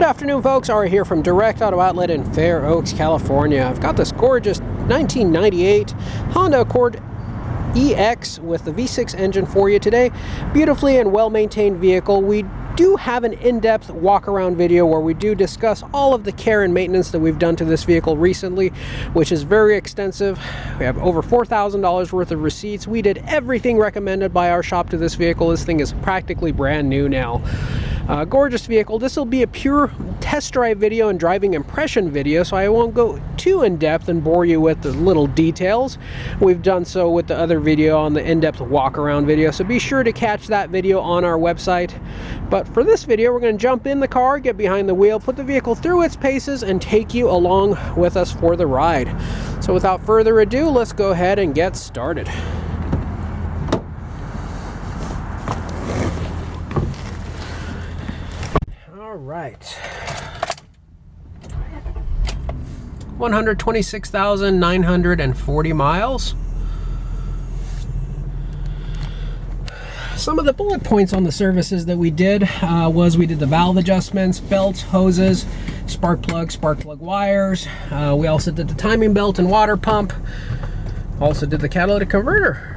afternoon, folks. Ari here from Direct Auto Outlet in Fair Oaks, California. I've got this gorgeous 1998 Honda Accord EX with the V6 engine for you today. Beautifully and well-maintained vehicle. We do have an in-depth walk-around video where we do discuss all of the care and maintenance that we've done to this vehicle recently, which is very extensive. We have over $4,000 worth of receipts. We did everything recommended by our shop to this vehicle. This thing is practically brand new now. Gorgeous vehicle. This will be a pure test drive video and driving impression video, so I won't go too in-depth and bore you with the little details. We've done so with the other video on the in-depth walk-around video, so be sure to catch that video on our website. But for this video, we're going to jump in the car, get behind the wheel, put the vehicle through its paces, and take you along with us for the ride. So without further ado, let's go ahead and get started. All right. 126,940 miles. Some of the bullet points on the services that we did was we did the valve adjustments, belts, hoses, spark plug wires. We also did the timing belt and water pump. Also did the catalytic converter.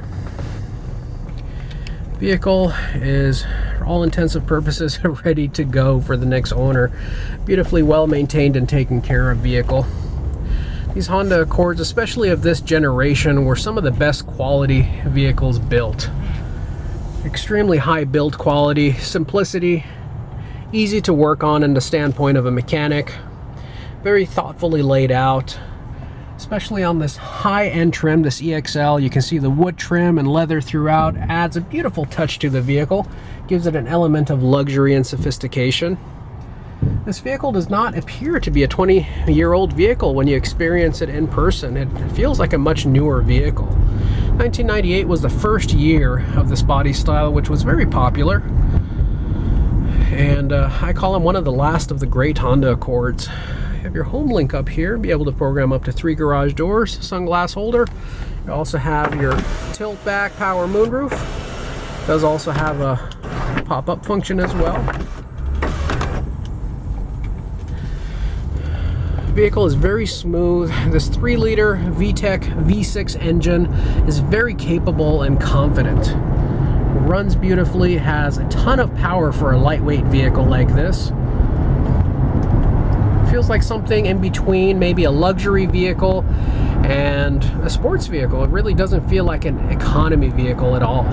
Vehicle is, for all intents and purposes, ready to go for the next owner. Beautifully well maintained and taken care of vehicle. These Honda Accords, especially of this generation, were some of the best quality vehicles built. Extremely high build quality, simplicity, easy to work on in the standpoint of a mechanic, very thoughtfully laid out, especially on this high-end trim, this EXL. You can see the wood trim and leather throughout, adds a beautiful touch to the vehicle, gives it an element of luxury and sophistication. This vehicle does not appear to be a 20-year-old vehicle when you experience it in person. It feels like a much newer vehicle. 1998 was the first year of this body style, which was very popular. And I call him one of the last of the great Honda Accords. You have your home link up here, be able to program up to 3 garage doors, sunglass holder. You also have your tilt back power moonroof. Does also have a pop-up function as well. Vehicle is very smooth. This 3-liter VTEC V6 engine is very capable and confident. Runs beautifully, has a ton of power for a lightweight vehicle like this. Feels like something in between maybe a luxury vehicle and a sports vehicle. It really doesn't feel like an economy vehicle at all.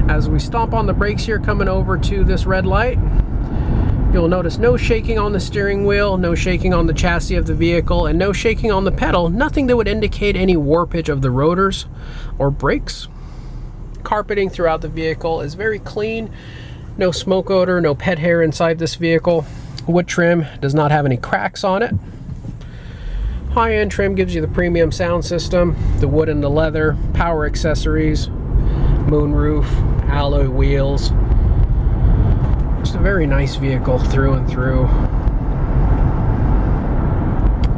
As we stomp on the brakes here coming over to this red light, you'll notice no shaking on the steering wheel, no shaking on the chassis of the vehicle, and no shaking on the pedal. Nothing that would indicate any warpage of the rotors or brakes. Carpeting throughout the vehicle is very clean. No smoke odor, no pet hair inside this vehicle. Wood trim does not have any cracks on it. High-end trim gives you the premium sound system, the wood and the leather, power accessories, moonroof, alloy wheels. Just a very nice vehicle through and through.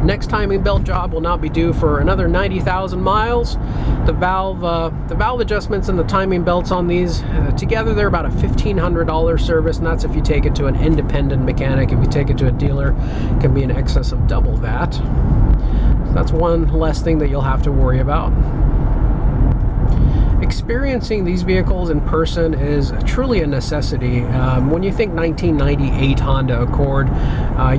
Next timing belt job will not be due for another 90,000 miles. The valve adjustments and the timing belts on these together, they're about a $1,500 service, and that's if you take it to an independent mechanic. If you take it to a dealer, it can be in excess of double that. So that's one less thing that you'll have to worry about. Experiencing these vehicles in person is truly a necessity. When you think 1998 Honda Accord,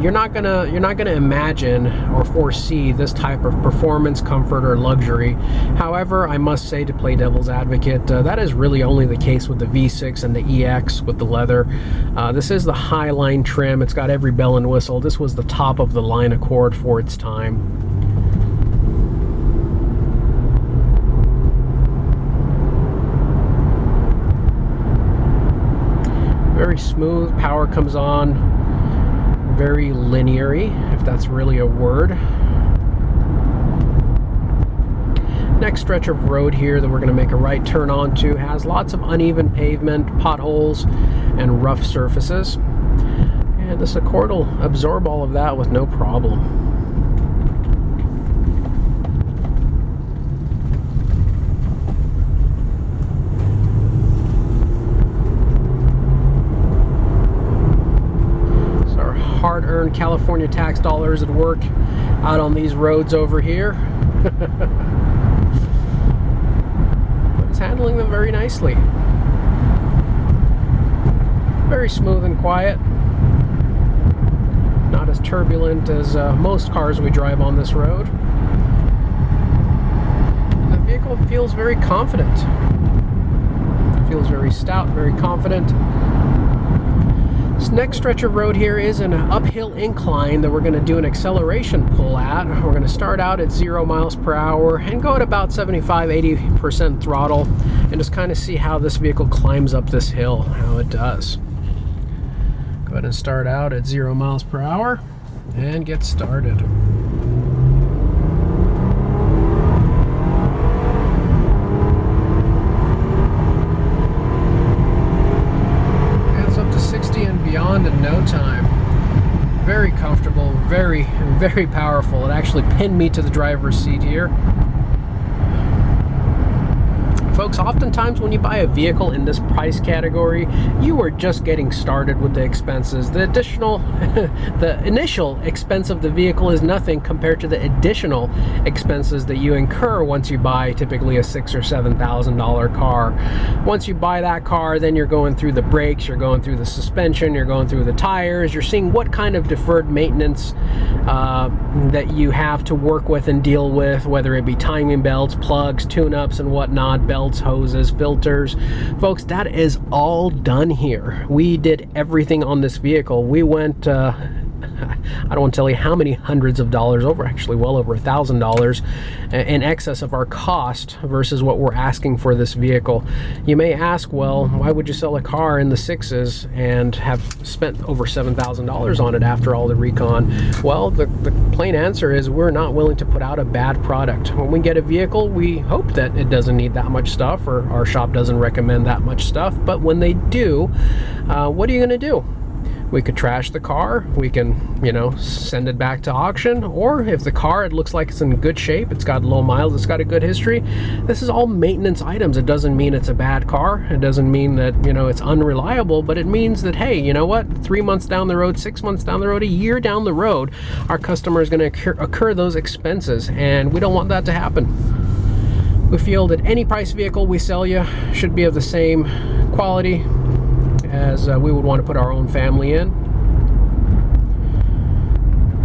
you're not gonna imagine or foresee this type of performance, comfort, or luxury. However, I must say, to play devil's advocate, that is really only the case with the V6 and the EX with the leather. This is the high-line trim. It's got every bell and whistle. This was the top of the line Accord for its time. Very smooth, power comes on very lineary, if that's really a word. Next stretch of road here that we're going to make a right turn onto has lots of uneven pavement, potholes, and rough surfaces. And this Accord will absorb all of that with no problem. hard-earned California tax dollars at work out on these roads over here. But it's handling them very nicely. Very smooth and quiet. Not as turbulent as most cars we drive on this road. And the vehicle feels very confident. It feels very stout, very confident. This next stretch of road here is an uphill incline that we're going to do an acceleration pull at. We're going to start out at 0 miles per hour and go at about 75–80% throttle and just kind of see how this vehicle climbs up this hill, how it does. Go ahead and start out at 0 miles per hour and get started. Beyond in no time. Very comfortable, very, very powerful. It actually pinned me to the driver's seat here. Folks, oftentimes when you buy a vehicle in this price category, you are just getting started with the expenses. The initial expense of the vehicle is nothing compared to the additional expenses that you incur once you buy typically a $6,000 or $7,000 car. Once you buy that car, then you're going through the brakes, you're going through the suspension, you're going through the tires, you're seeing what kind of deferred maintenance that you have to work with and deal with, whether it be timing belts, plugs, tune-ups and whatnot, belts, hoses, filters. Folks, that is all done here. We did everything on this vehicle. We went I don't want to tell you how many hundreds of dollars over, actually well over $1,000 in excess of our cost versus what we're asking for this vehicle. You may ask, well, why would you sell a car in the sixes and have spent over $7,000 on it after all the recon? Well, the plain answer is we're not willing to put out a bad product. When we get a vehicle, we hope that it doesn't need that much stuff, or our shop doesn't recommend that much stuff, but when they do, what are you going to do? We could trash the car, we can, you know, send it back to auction, or if the car, it looks like it's in good shape, it's got low miles, it's got a good history, this is all maintenance items. It doesn't mean it's a bad car, it doesn't mean that, you know, it's unreliable, but it means that, hey, you know what, 3 months down the road, 6 months down the road, a year down the road, our customer is going to incur those expenses, and we don't want that to happen. We feel that any price vehicle we sell you should be of the same quality as we would want to put our own family in.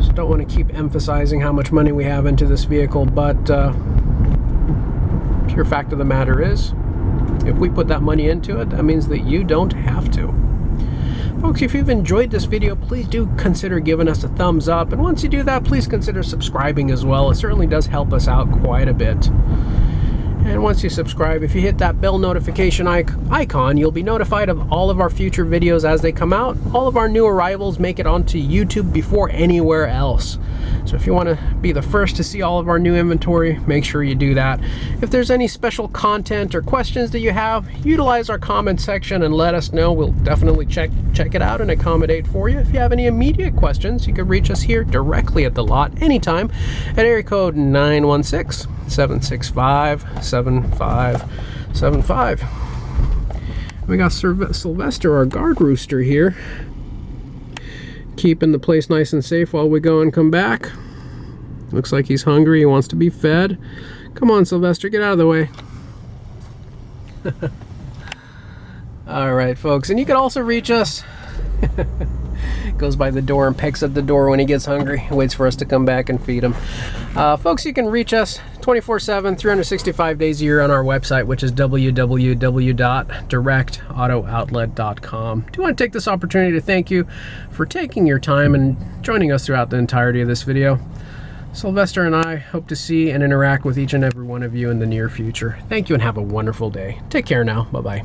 So don't want to keep emphasizing how much money we have into this vehicle, but pure fact of the matter is, if we put that money into it, that means that you don't have to. Folks, if you've enjoyed this video, please do consider giving us a thumbs up, and once you do that, please consider subscribing as well. It certainly does help us out quite a bit. And once you subscribe, if you hit that bell notification icon, you'll be notified of all of our future videos as they come out. All of our new arrivals make it onto YouTube before anywhere else. So if you want to be the first to see all of our new inventory, make sure you do that. If there's any special content or questions that you have, utilize our comment section and let us know. We'll definitely check it out and accommodate for you. If you have any immediate questions, you can reach us here directly at the lot anytime at area code 916-765-7575. We got Sylvester, our guard rooster here, keeping the place nice and safe while we go and come back. Looks like he's hungry, he wants to be fed. Come on, Sylvester, get out of the way. All right, folks, and you can also reach us. Goes by the door and pecks at the door when he gets hungry, waits for us to come back and feed him. Folks, you can reach us 24/7, 365 days a year on our website, which is www.directautooutlet.com. Do want to take this opportunity to thank you for taking your time and joining us throughout the entirety of this video. Sylvester and I hope to see and interact with each and every one of you in the near future. Thank you and have a wonderful day. Take care now. Bye-bye.